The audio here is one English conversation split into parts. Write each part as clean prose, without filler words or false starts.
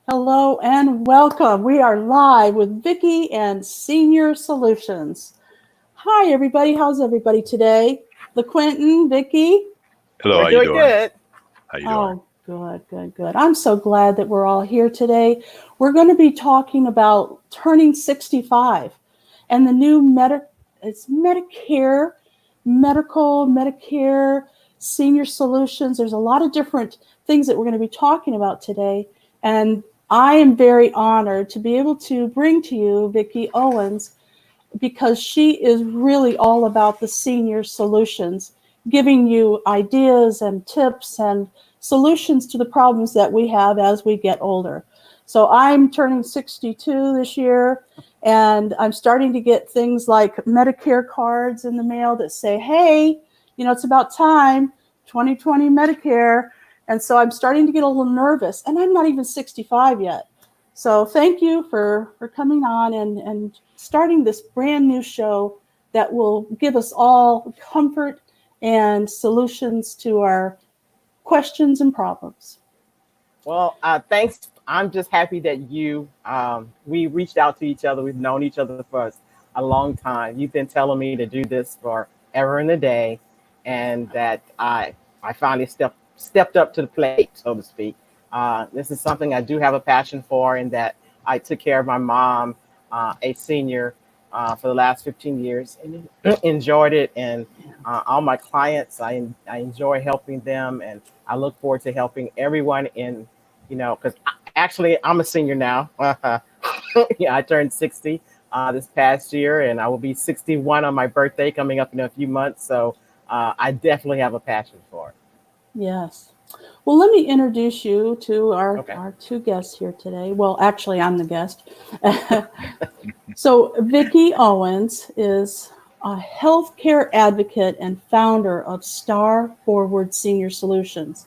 Hello and welcome. We are live with Vickie and Senior Solutions. Hi, everybody. How's everybody today? LaQuentin, Vickie? Hello, We're how you doing doing? good. How you doing? Oh, good. I'm so glad that we're all here today. We're going to be talking about turning 65 and the new it's Medicare, Medicare, Senior Solutions. There's a lot of different things that we're going to be talking about today. And I am very honored to be able to bring to you Vickie Owens because she is really all about the senior solutions, giving you ideas and tips and solutions to the problems that we have as we get older. So I'm turning 62 this year, and I'm starting to get things like Medicare cards in the mail that say, hey, it's about time, 2020 Medicare. And so I'm starting to get a little nervous, and I'm not even 65 yet. So thank you for coming on and starting this brand new show that will give us all comfort and solutions to our questions and problems. Well, thanks. I'm just happy that we reached out to each other. We've known each other for a long time. You've been telling me to do this forever and a day, and that I finally stepped up to the plate, so to speak. This is something I do have a passion for, in that I took care of my mom, a senior, for the last 15 years, and enjoyed it. And all my clients, I enjoy helping them, and I look forward to helping everyone because actually I'm a senior now. Yeah, I turned 60 this past year, and I will be 61 on my birthday coming up in a few months. So I definitely have a passion for it. Yes. Well, let me introduce you to Okay. our two guests here today. Well, actually, I'm the guest. So Vickie Owens is a healthcare advocate and founder of Star Forward Senior Solutions.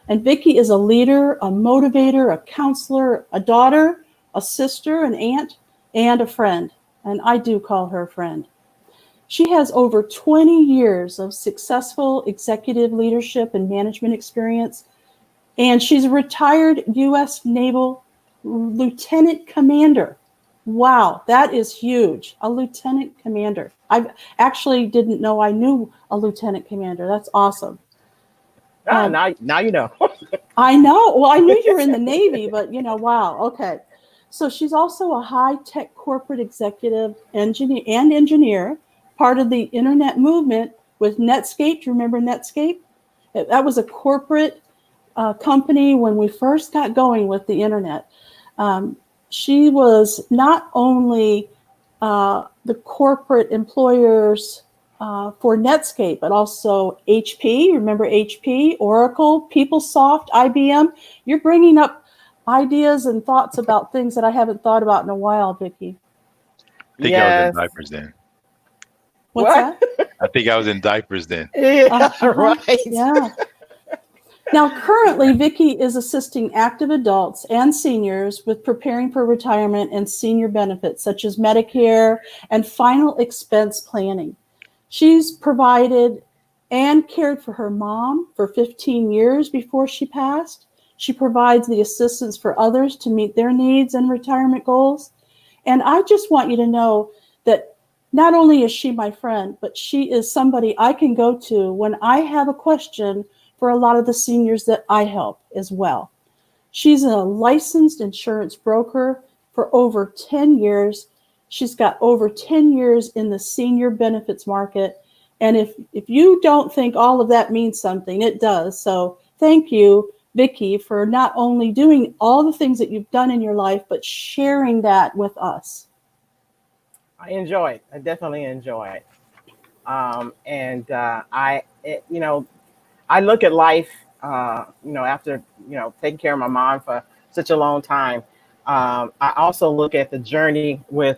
And Vickie is a leader, a motivator, a counselor, a daughter, a sister, an aunt, and a friend. And I do call her a friend. She has over 20 years of successful executive leadership and management experience. And she's a retired U.S. Naval lieutenant commander. Wow, that is huge. A lieutenant commander. I actually didn't know I knew a lieutenant commander. That's awesome. Now you know. I know. Well, I knew you were in the Navy, but wow. Okay. So she's also a high-tech corporate executive engineer, part of the internet movement with Netscape. Do you remember Netscape? That was a corporate company when we first got going with the internet. She was not only the corporate employers for Netscape, but also HP. Remember HP, Oracle, PeopleSoft, IBM? You're bringing up ideas and thoughts about things that I haven't thought about in a while, Vickie. I think I was in Yes. diapers then. What's What? that? I think I was in diapers then. Yeah, right. Yeah. Now, currently, Vickie is assisting active adults and seniors with preparing for retirement and senior benefits, such as Medicare and final expense planning. She's provided and cared for her mom for 15 years before she passed. She provides the assistance for others to meet their needs and retirement goals. And I just want you to know that not only is she my friend, but she is somebody I can go to when I have a question for a lot of the seniors that I help as well. She's a licensed insurance broker for over 10 years. She's got over 10 years in the senior benefits market. And if you don't think all of that means something, it does. So thank you, Vickie, for not only doing all the things that you've done in your life, but sharing that with us. I enjoy it. I definitely enjoy it. I look at life, after, taking care of my mom for such a long time. I also look at the journey with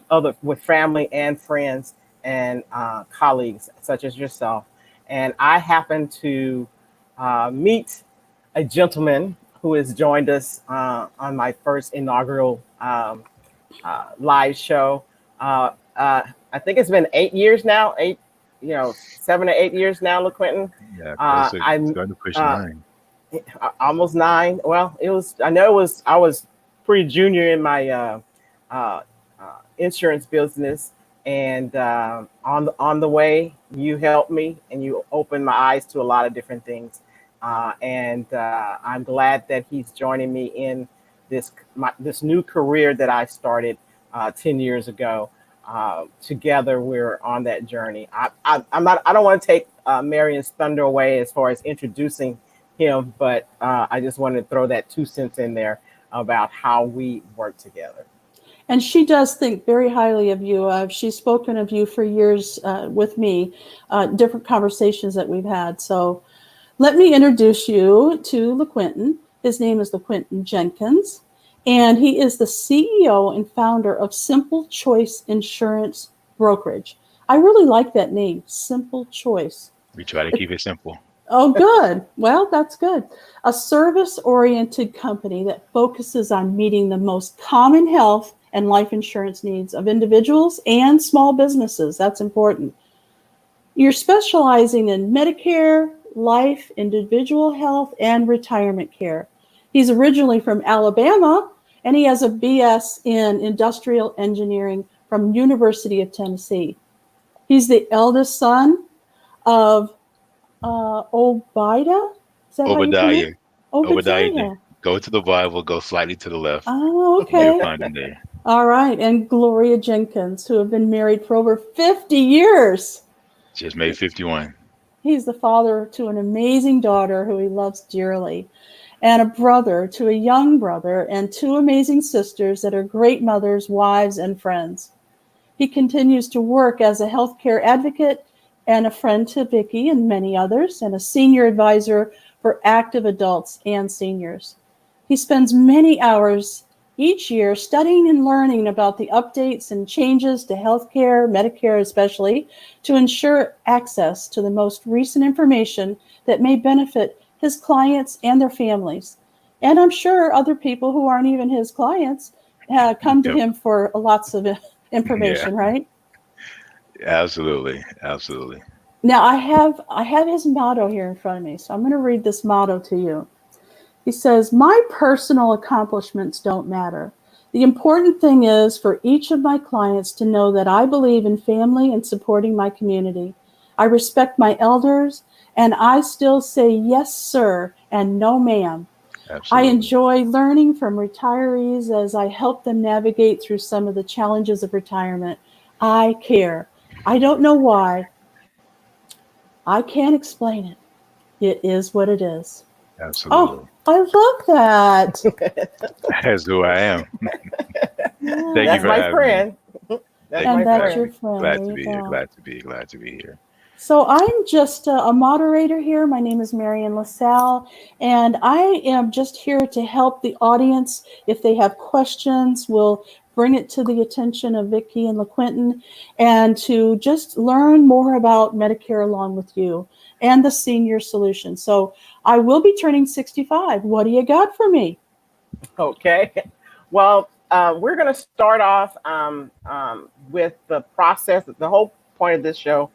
family and friends and colleagues such as yourself. And I happen to meet a gentleman who has joined us on my first inaugural live show. I think it's been 8 years now, 7 or 8 years now, LaQuentin. Yeah, I'm starting to push 9. almost 9. Well, I know I was pretty junior in my insurance business, and on the way, you helped me and you opened my eyes to a lot of different things. And I'm glad that he's joining me in this new career that I started 10 years ago. Together, we're on that journey. I don't want to take Marion's thunder away as far as introducing him, but I just wanted to throw that 2 cents in there about how we work together. And she does think very highly of you. She's spoken of you for years with me, different conversations that we've had. So let me introduce you to LaQuinton. His name is LaQuinton Jenkins, and he is the CEO and founder of Simple Choice Insurance Brokerage. I really like that name, Simple Choice. We try to keep it simple. Oh, good. Well, that's good. A service-oriented company that focuses on meeting the most common health and life insurance needs of individuals and small businesses. That's important. You're specializing in Medicare, life, individual health, and retirement care. He's originally from Alabama, and he has a BS in industrial engineering from University of Tennessee. He's the eldest son of Obadiah. Is that Obadiah. Obadiah. Go to the Bible, go slightly to the left. Oh, okay. You'll find him there. All right. And Gloria Jenkins, who have been married for over 50 years. Just made 51. He's the father to an amazing daughter who he loves dearly, and a brother to a young brother, and 2 amazing sisters that are great mothers, wives, and friends. He continues to work as a healthcare advocate and a friend to Vickie and many others, and a senior advisor for active adults and seniors. He spends many hours each year studying and learning about the updates and changes to healthcare, Medicare especially, to ensure access to the most recent information that may benefit his clients and their families. And I'm sure other people who aren't even his clients come to him for lots of information, right? Absolutely. Absolutely. Now I have his motto here in front of me, so I'm going to read this motto to you. He says, "My personal accomplishments don't matter. The important thing is for each of my clients to know that I believe in family and supporting my community. I respect my elders, and I still say yes, sir, and no, ma'am. Absolutely. I enjoy learning from retirees as I help them navigate through some of the challenges of retirement. I care. I don't know why. I can't explain it. It is what it is." Absolutely. Oh, I love that. That's who I am. Yeah. Thank you for having friend. me. That's And my that's friend. your friend. Glad There to you be go. here. Glad to be here. So I'm just a moderator here. My name is Marion LaSalle, and I am just here to help the audience. If they have questions, we'll bring it to the attention of Vickie and LaQuinton, and to just learn more about Medicare along with you and the senior solution. So I will be turning 65. What do you got for me? Okay. Well, we're going to start off with the process. The whole point of this show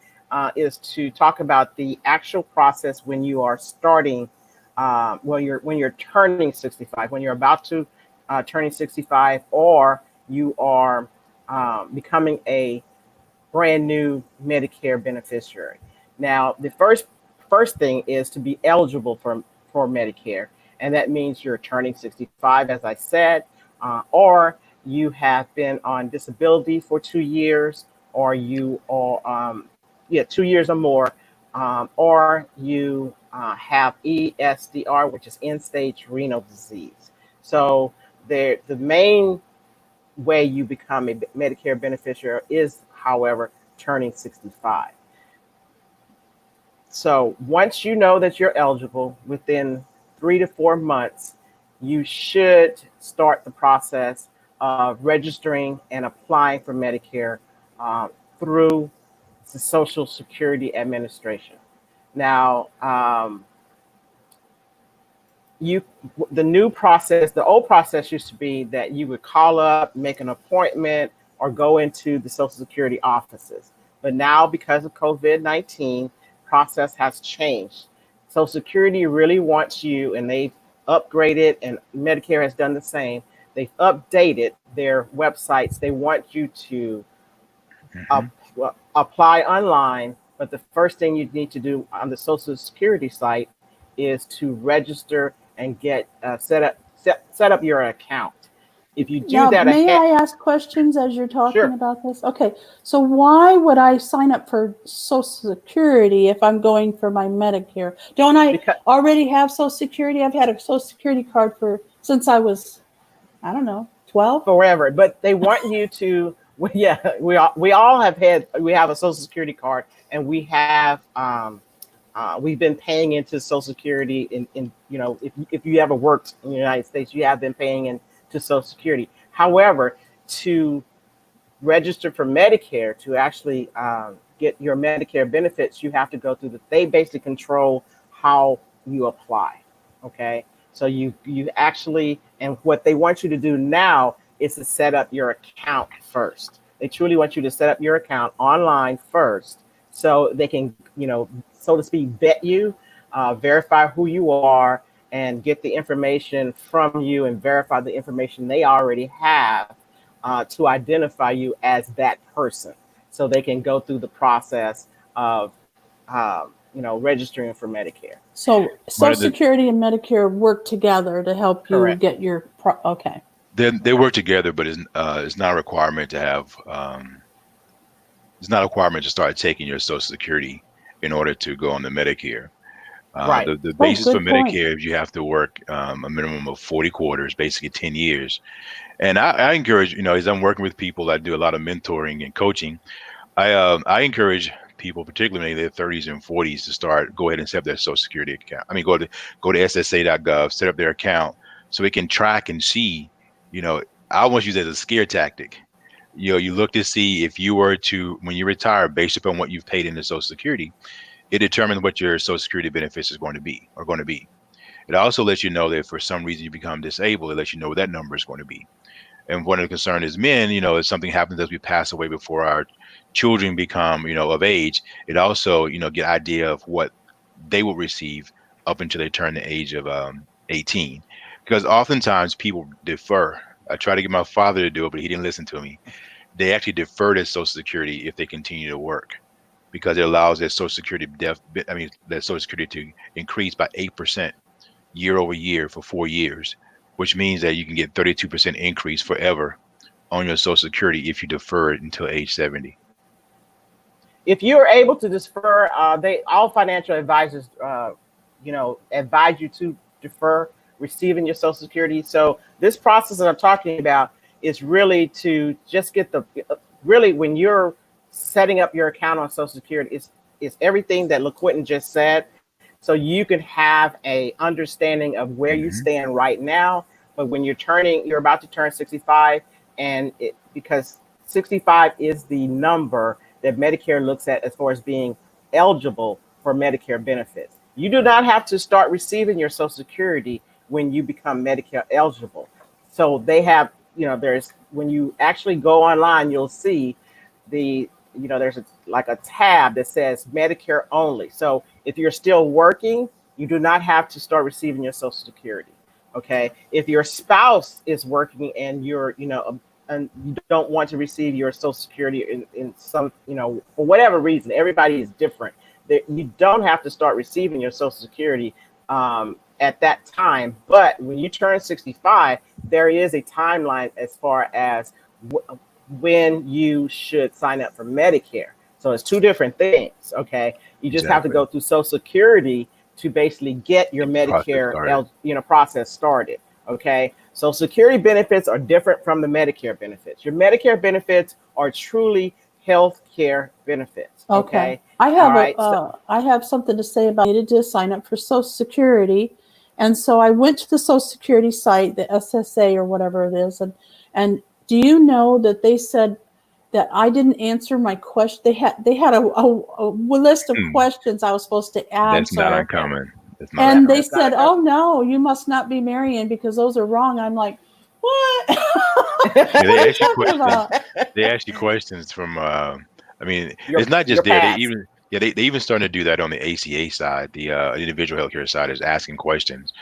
is to talk about the actual process when you are starting, when you're turning 65, when you're about to turning 65, or you are becoming a brand new Medicare beneficiary. Now, the first thing is to be eligible for Medicare, and that means you're turning 65, as I said, or you have been on disability for 2 years, or you are 2 years or more, or you have ESDR, which is end-stage renal disease. So the main way you become a Medicare beneficiary is, however, turning 65. So once you know that you're eligible, within 3 to 4 months, you should start the process of registering and applying for Medicare through the Social Security Administration. Now, the old process used to be that you would call up, make an appointment, or go into the Social Security offices. But now, because of COVID-19, process has changed. Social Security really wants you, and they've upgraded, and Medicare has done the same, they've updated their websites. They want you to Mhm. apply online, but the first thing you need to do on the Social Security site is to register and get set up your account. If you do Now, that may ahead, I ask questions as you're talking sure. about this? Okay, so why would I sign up for Social Security if I'm going for my Medicare? Don't I Because already have Social Security? I've had a Social Security card since I was, I don't know, 12? forever, but they want you to. Well, yeah, we all have a Social Security card, and we've been paying into Social Security in if you ever worked in the United States, you have been paying into Social Security. However, to register for Medicare, to actually get your Medicare benefits, you have to go through they basically control how you apply. Okay, so you actually, and what they want you to do now is to set up your account first. They truly want you to set up your account online first, so they can, so to speak, vet you, verify who you are, and get the information from you and verify the information they already have, to identify you as that person, so they can go through the process of registering for Medicare. So One Social of the Security and Medicare work together to help you Correct. get your, okay. they work together, but it's not a requirement to have it's not a requirement to start taking your Social Security in order to go on the Medicare. Right. The Oh, basis for good point. Medicare is you have to work a minimum of 40 quarters, basically 10 years. And I encourage, as I'm working with people, I do a lot of mentoring and coaching. I encourage people, particularly in their 30s and 40s, to go ahead and set up their Social Security account. I mean, go to SSA.gov, set up their account so we can track and see. I almost use it as a scare tactic. You look to see if you were to, when you retire, based upon what you've paid into Social Security, it determines what your Social Security benefits is going to be. It also lets you know that if for some reason you become disabled, it lets you know what that number is going to be. And one of the concerns is men, if something happens as we pass away before our children become, of age, it also, get idea of what they will receive up until they turn the age of 18. Because oftentimes people defer. I tried to get my father to do it, but he didn't listen to me. They actually defer their Social Security if they continue to work, because it allows their Social Security their Social Security to increase by 8% year over year for 4 years, which means that you can get 32% increase forever on your Social Security if you defer it until age 70. If you're able to defer, all financial advisors, advise you to defer receiving your Social Security. So this process that I'm talking about is really to just get really, when you're setting up your account on Social Security, is everything that LaQuinton just said. So you can have a understanding of where you Mm-hmm. stand right now. But when you're about to turn 65, and because 65 is the number that Medicare looks at as far as being eligible for Medicare benefits. You do not have to start receiving your Social Security when you become Medicare eligible. So they have, when you actually go online, you'll see there's like a tab that says Medicare only. So if you're still working, you do not have to start receiving your Social Security. Okay. If your spouse is working and and you don't want to receive your Social Security in some, for whatever reason, everybody is different. You don't have to start receiving your Social Security at that time. But when you turn 65, there is a timeline as far as when you should sign up for Medicare. So it's two different things. Okay. You just have to Exactly. go through Social Security to basically get your Medicare process started. Okay. So Security benefits are different from the Medicare benefits. Your Medicare benefits are truly health care benefits. Okay. I All have right. So, I have something to say about, I needed to sign up for Social Security. And so I went to the Social Security site, the SSA or whatever it is. And do you know that they said that I didn't answer my question? They had a list of questions I was supposed to That's not answer. uncommon. That's not And they uncommon. that's not said, a oh no, you must not be marrying because those are wrong. I'm like, what? Yeah, What are you talking about? they ask you questions from. your It's not your just there. past. They even starting to do that on the ACA side. The individual healthcare side is asking questions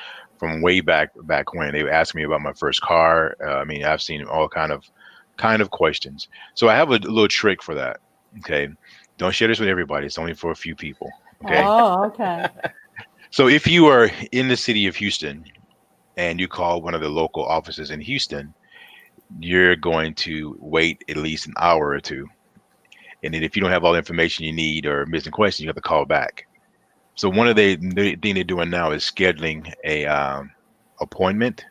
from way back when. They were asking me about my first car. I mean, I've seen all kind of questions. So I have a little trick for that. Okay, don't share this with everybody. It's only for a few people. Okay. Oh, okay. So if you are in the city of Houston and you call one of the local offices in Houston, you're going to wait at least an hour or two. And then if you don't have all the information you need or missing questions, you have to call back. So one of the thing they're doing now is scheduling a appointment.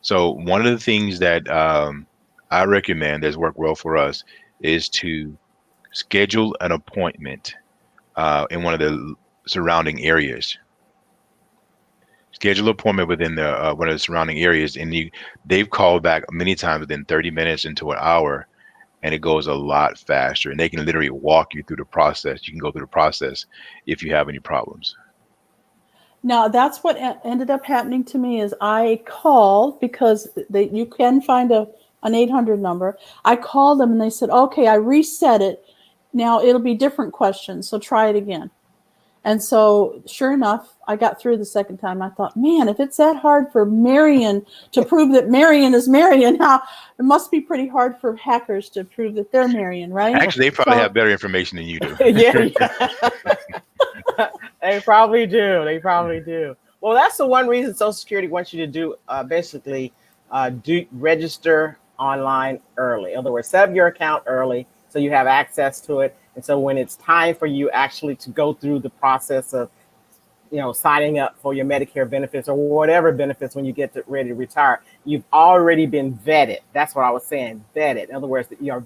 So one of the things that I recommend that's worked well for us is to schedule an appointment in one of the surrounding areas. Schedule an appointment within the one of the surrounding areas, and they've called back many times within 30 minutes into an hour, and it goes a lot faster. And they can literally walk you through the process. You can go through the process if you have any problems. Now, that's what ended up happening to me is I called because you can find an 800 number. I called them and they said, okay, I reset it. Now it'll be different questions, so try it again. And so sure enough, I got through the second time. I thought, man, if it's that hard for Marion to prove that Marion is Marion, now it must be pretty hard for hackers to prove that they're Marion, right? Actually, they probably have better information than you do. Yeah. They probably do. They probably do. Well, that's the one reason Social Security wants you to do basically register online early. In other words, set up your account early so you have access to it. And so when it's time for you actually to go through the process of, signing up for your Medicare benefits or whatever benefits when you get ready to retire, you've already been vetted. That's what I was saying, vetted. In other words, your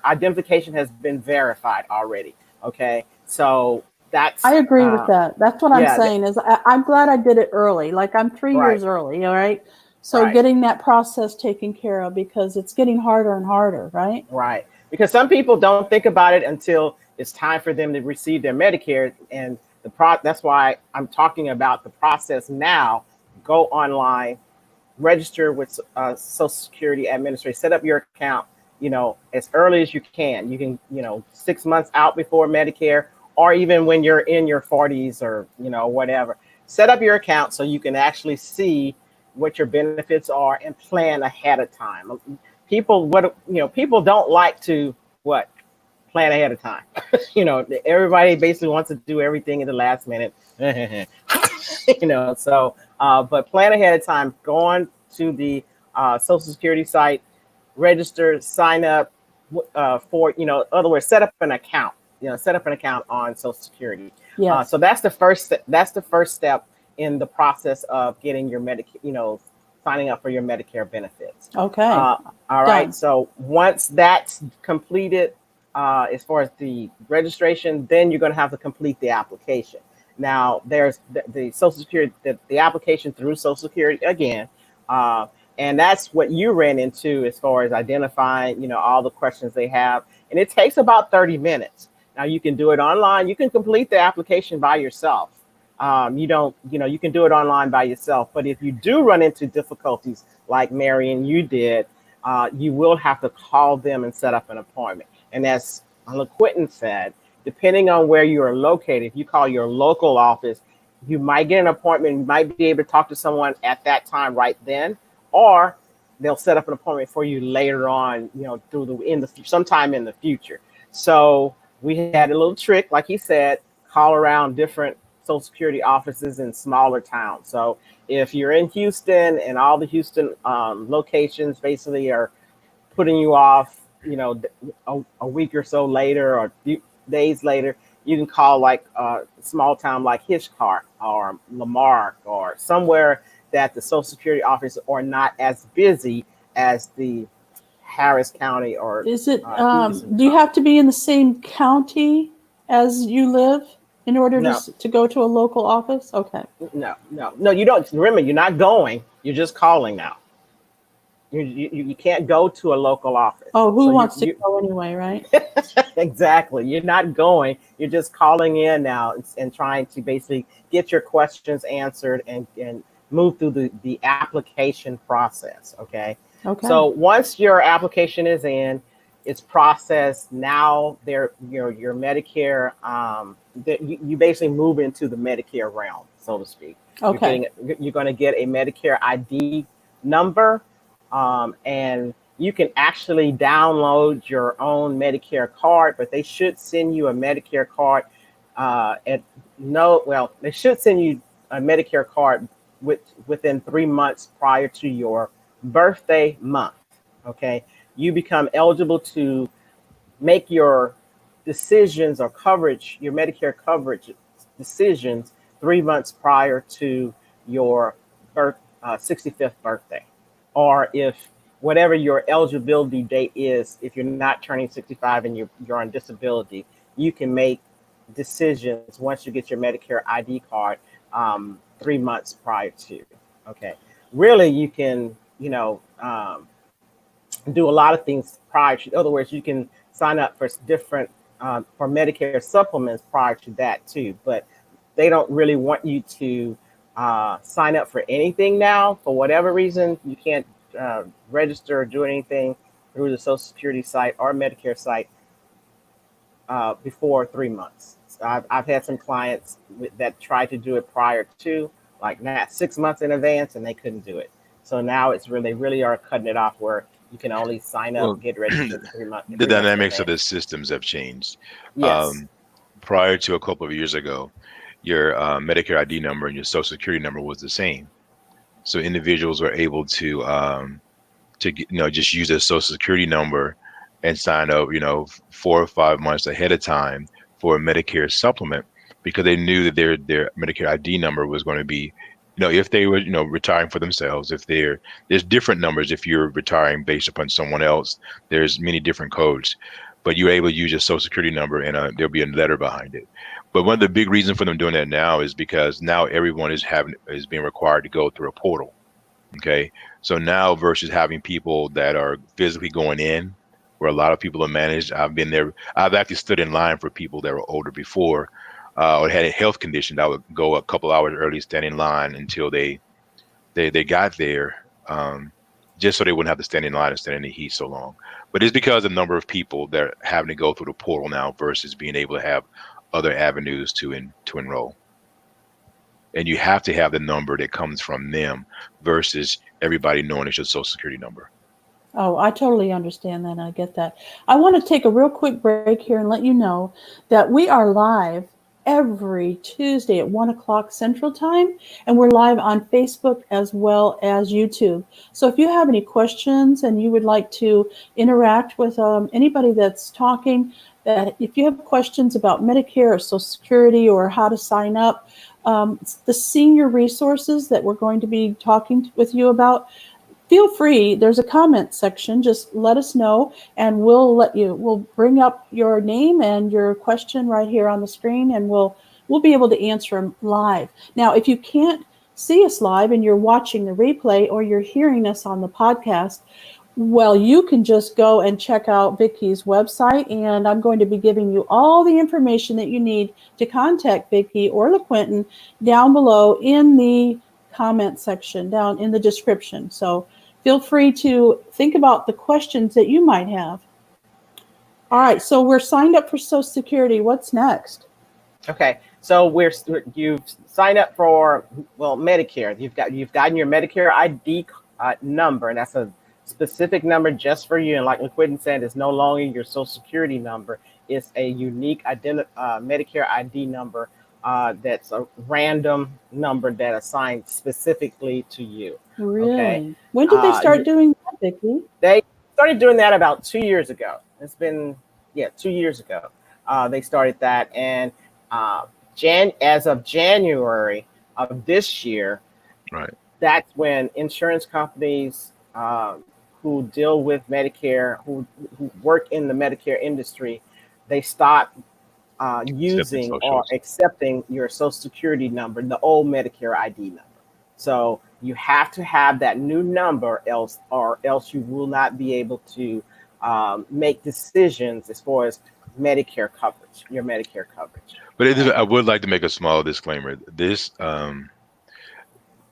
identification has been verified already. Okay, so I agree with that. That's what I'm saying is I'm glad I did it early. Like I'm 3 years early. All right. So getting that process taken care of because it's getting harder and harder. Right. Right. Because some people don't think about it until it's time for them to receive their Medicare. And that's why I'm talking about the process now. Go online, register with Social Security Administration, set up your account, as early as you can. You can, 6 months out before Medicare, or even when you're in your 40s or, whatever. Set up your account so you can actually see what your benefits are and plan ahead of time. People don't like to plan ahead of time. Everybody basically wants to do everything in the last minute. So but plan ahead of time. Go on to the Social Security site, register, sign up for, in other words, set up an account. Set up an account on Social Security. Yeah. So that's the first step in the process of getting your Medicare, signing up for your Medicare benefits. Okay. All right. Done. So once that's completed, as far as the registration, then you're going to have to complete the application. Now there's the Social Security, the application through Social Security again. And that's what you ran into as far as identifying, all the questions they have. And it takes about 30 minutes. Now you can do it online. You can complete the application by yourself. You can do it online by yourself. But if you do run into difficulties like Marion, you did, you will have to call them and set up an appointment. And as LaQuinton said, depending on where you are located, if you call your local office, you might get an appointment. You might be able to talk to someone at that time right then, or they'll set up an appointment for you later on, sometime in the future. So we had a little trick, like he said, call around different Social Security offices in smaller towns. So if you're in Houston and all the Houston locations basically are putting you off, a week or so later or days later, you can call like a small town like Hitchcock or Lamarck or somewhere that the Social Security office are not as busy as the Harris County or is it do you have to be in the same county as you live in order to go to a local office? Okay. No, you don't. Remember, you're not going, you're just calling now. You can't go to a local office. Oh, who wants to go anyway, right? Exactly. You're not going, you're just calling in now and trying to basically get your questions answered and move through the application process. Okay. So once your application is in, it's processed. Now your Medicare, you basically move into the Medicare realm, so to speak. Okay. You're going to get a Medicare ID number, and you can actually download your own Medicare card, but they should send you a Medicare card. They should send you a Medicare card within 3 months prior to your birthday month. Okay, you become eligible to make your decisions or coverage, your Medicare coverage decisions 3 months prior to your 65th birthday. Or if whatever your eligibility date is, if you're not turning 65 and you're on disability, you can make decisions once you get your Medicare ID card 3 months prior to. Okay. Really, you can, do a lot of things prior to. In other words, you can sign up for different for Medicare supplements prior to that too. But they don't really want you to sign up for anything now. For whatever reason, you can't register or do anything through the Social Security site or Medicare site before 3 months. So I've had some clients that tried to do it prior to, like not 6 months in advance, and they couldn't do it. So now it's really are cutting it off where you can only sign up, Well, get registered 3 months. the 3 months in dynamics of the advance. systems have changed. Yes. Prior to a couple of years ago, your Medicare ID number and your Social Security number was the same. So individuals were able to just use their Social Security number and sign up, 4 or 5 months ahead of time for a Medicare supplement because they knew that their Medicare ID number was going to be, if they were, retiring for themselves, there's different numbers. If you're retiring based upon someone else, there's many different codes, but you're able to use your Social Security number and there'll be a letter behind it. But one of the big reasons for them doing that now is because now everyone is being required to go through a portal. Okay. So now versus having people that are physically going in where a lot of people are managed, I've been there. I've actually stood in line for people that were older before or had a health condition. I would go a couple hours early, stand in line until they got there, just so they wouldn't have to stand in line and stand in the heat so long. But it's because of the number of people that are having to go through the portal now versus being able to have other avenues to enroll. And you have to have the number that comes from them versus everybody knowing it's your Social Security number. Oh, I totally understand that. I get that. I want to take a real quick break here and let you know that we are live every Tuesday at 1 o'clock Central Time, and we're live on Facebook as well as YouTube. So if you have any questions and you would like to interact with anybody that's talking, that if you have questions about Medicare or Social Security or how to sign up, the senior resources that we're going to be talking with you about, feel free. There's a comment section. Just let us know and we'll bring up your name and your question right here on the screen, and we'll be able to answer them live. Now, if you can't see us live and you're watching the replay or you're hearing us on the podcast, well, you can just go and check out Vickie's website, and I'm going to be giving you all the information that you need to contact Vickie or LaQuinton down below in the comment section, down in the description. So feel free to think about the questions that you might have. All right, so we're signed up for Social Security. What's next? Okay, so you've signed up for Medicare. You've gotten your Medicare ID number, and that's a specific number just for you. And like LaQuinton said, it's no longer your Social Security number. It's a unique Medicare ID number that's a random number that assigned specifically to you. Really? Okay. When did they start doing that, Vickie? They started doing that about 2 years ago. It's been 2 years ago. They started that, and as of January of this year, Right. That's when insurance companies who deal with Medicare, who work in the Medicare industry, they stop using or accepting your Social Security number, the old Medicare ID number. So you have to have that new number, else you will not be able to make decisions as far as Medicare coverage, your Medicare coverage. But I would like to make a small disclaimer. This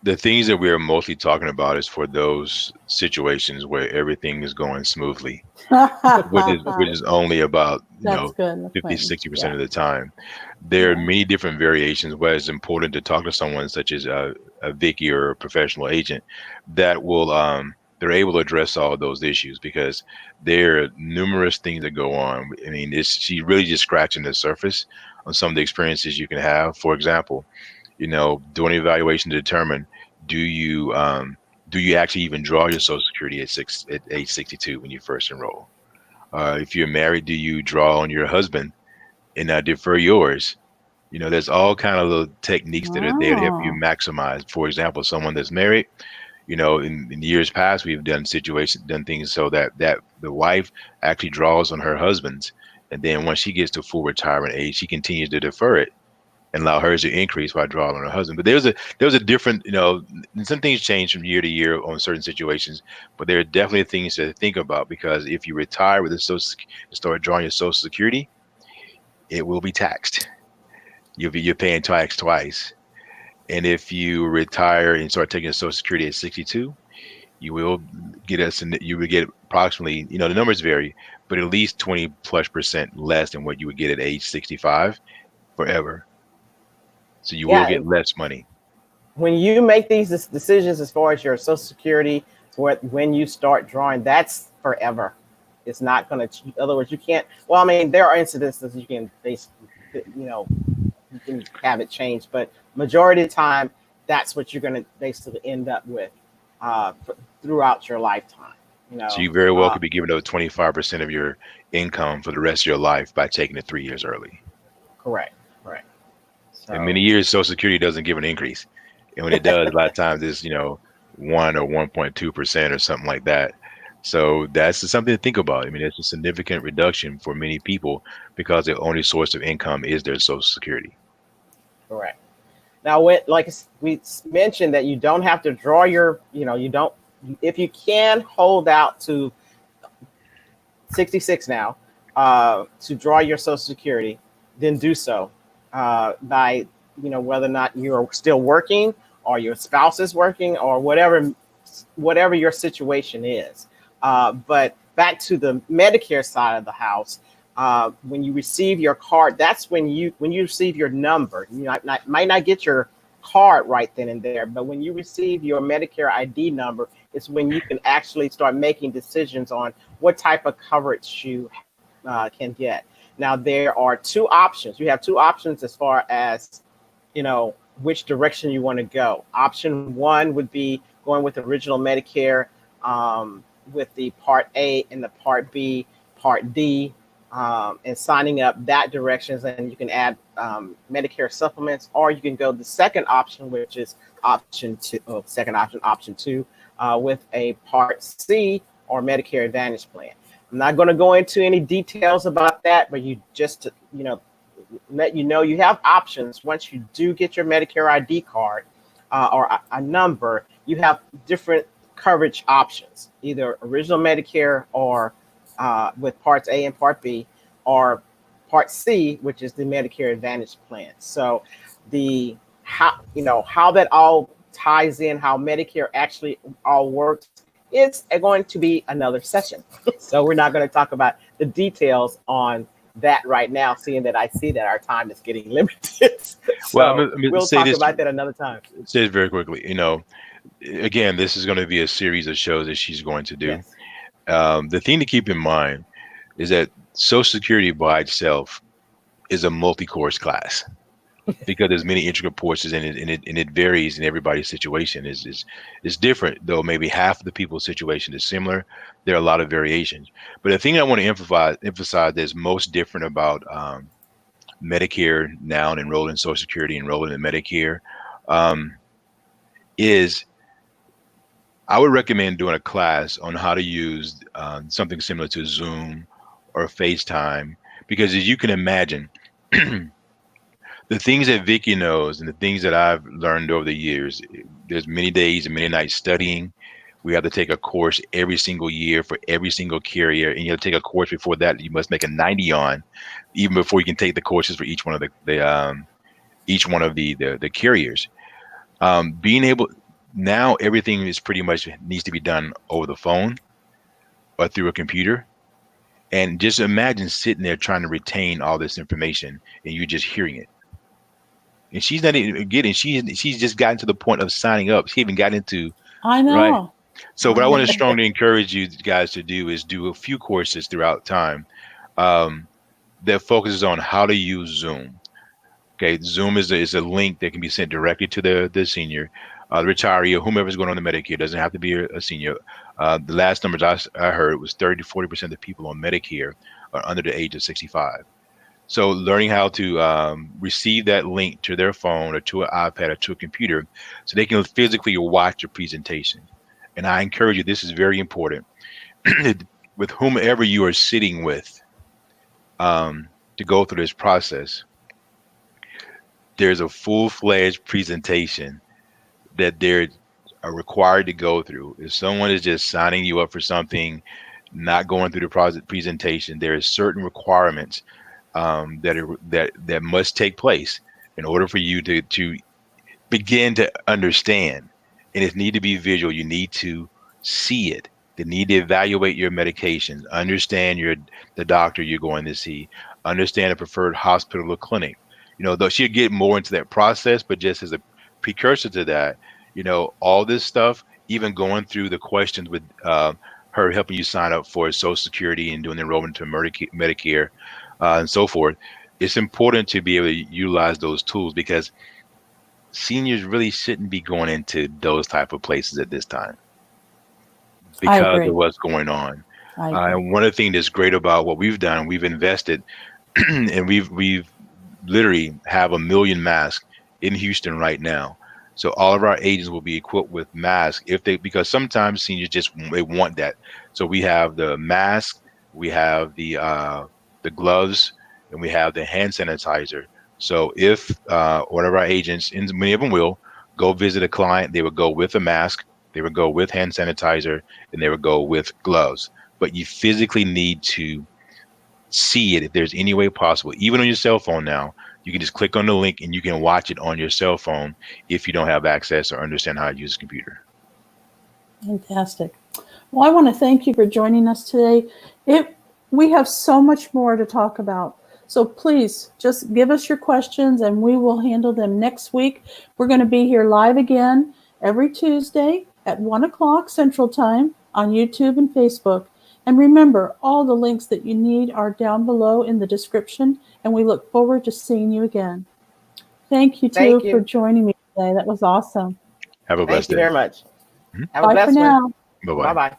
The things that we're mostly talking about is for those situations where everything is going smoothly, which is only about That's good. That's 50, right. 60% Yeah. of the time. There are Yeah. many different variations where it's important to talk to someone such as a Vickie or a professional agent that will they're able to address all of those issues, because there are numerous things that go on. I mean, she's really just scratching the surface on some of the experiences you can have. For example, doing an evaluation to determine, do you actually even draw your Social Security at age 62 when you first enroll? If you're married, do you draw on your husband and defer yours? There's all kind of little techniques that are there to help you Oh. maximize. For example, someone that's married, in years past, we've done things so that the wife actually draws on her husband's, and then once she gets to full retirement age, she continues to defer it and allow hers to increase by drawing on her husband. But there was a different, and some things change from year to year on certain situations, but there are definitely things to think about, because if you retire with start drawing your Social Security, it will be taxed. You're paying tax twice. And if you retire and start taking Social Security at 62, you will you will get approximately, the numbers vary, but at least 20+% less than what you would get at age 65 forever. So you will Yeah, get less money. when you make these decisions as far as your Social Security, when you start drawing, that's forever. It's not going to. In other words, you can't. Well, I mean, there are incidences you can basically, you know, you can have it changed, but majority of the time, that's what you're going to basically end up with throughout your lifetime. You So know, you very well uh, could be giving up 25% of your income for the rest of your life by taking it 3 years early. correct, correct. In many So years, Social Security doesn't give an increase. And when it does, a lot of times it's, 1 or 1.2% or something like that. So that's something to think about. I mean, it's a significant reduction for many people because their only source of income is their Social Security. correct. Now, when like we mentioned that you don't have to draw your, you don't. If you can hold out to 66 now to draw your Social Security, then do so by whether or not you're still working or your spouse is working or whatever your situation is. But back to the Medicare side of the house, when you receive your card, that's when you receive your number. You might not get your card right then and there, but when you receive your Medicare ID number, it's when you can actually start making decisions on what type of coverage you can get. Now there are two options. You have two options as far as which direction you want to go. Option one would be going with the original Medicare, with the Part A and the Part B, Part D, and signing up that directions. And you can add Medicare supplements, or you can go the second option, which is option two. Second option, option two, with a Part C or Medicare Advantage plan. I'm not going to go into any details about that, but you just let you know you have options. Once you do get your Medicare ID card or a number, you have different coverage options, either original Medicare or with Parts A and Part B, or Part C, which is the Medicare Advantage plan. So the how that all ties in, how Medicare actually all works, it's going to be another session. So we're not going to talk about the details on that right now, seeing that I see that our time is getting limited. Well, So I'm gonna we'll talk about that another time. say this very quickly. Again, this is going to be a series of shows that she's going to do. Yes. The thing to keep in mind is that Social Security by itself is a multi-course class, because there's many intricate portions in it, and it varies in everybody's situation. Is different, though maybe half of the people's situation is similar. There are a lot of variations. But the thing I want to emphasize that's most different about Medicare now and enrolling in Social Security, enrolling in Medicare, um, is I would recommend doing a class on how to use something similar to Zoom or FaceTime, because as you can imagine, the things that Vickie knows and the things that I've learned over the years, there's many days and many nights studying. We have to take a course every single year for every single carrier, and you have to take a course before that you must make a 90 on, even before you can take the courses for each one of the carriers. Being able now everything is pretty much needs to be done over the phone or through a computer. And just imagine sitting there trying to retain all this information and you just hearing it. And she's not even getting, she's just gotten to the point of signing up. She even got into, I right. know. So what I want to strongly encourage you guys to do is do a few courses throughout time that focuses on how to use Zoom. Okay, Zoom is a link that can be sent directly to the senior, the retiree, or whomever's going on the Medicare. It doesn't have to be a senior. The last numbers I heard was 30 to 40% of the people on Medicare are under the age of 65. So learning how to receive that link to their phone or to an iPad or to a computer so they can physically watch your presentation. And I encourage you, this is very important, with whomever you are sitting with to go through this process. There's a full-fledged presentation that they're required to go through. If someone is just signing you up for something, not going through the presentation, there are certain requirements that must take place in order for you to begin to understand. And it need to be visual. You need to see it. They need to evaluate your medications, understand the doctor you're going to see, understand a preferred hospital or clinic. Though she'll get more into that process, but just as a precursor to that, all this stuff, even going through the questions with her helping you sign up for Social Security and doing the enrollment to Medicare and so forth, it's important to be able to utilize those tools because seniors really shouldn't be going into those type of places at this time because of what's going on. And one of the things that's great about what we've done, we've invested and we've literally have 1 million masks in Houston right now. So all of our agents will be equipped with masks because sometimes seniors they want that. So we have the mask, we have the gloves, and we have the hand sanitizer. So if one of our agents, and many of them will, go visit a client, they would go with a mask, they would go with hand sanitizer, and they would go with gloves. But you physically need to see it if there's any way possible. Even on your cell phone now, you can just click on the link and you can watch it on your cell phone if you don't have access or understand how to use a computer. Fantastic. Well, I want to thank you for joining us today. We have so much more to talk about. So please just give us your questions and we will handle them next week. We're going to be here live again every Tuesday at 1 o'clock Central Time on YouTube and Facebook. And remember, all the links that you need are down below in the description, and we look forward to seeing you again. Thank you, too, for joining me today. That was awesome. Have a blessed day. Thank you very much. Mm-hmm. Have a blessed one. Bye-bye. Bye-bye.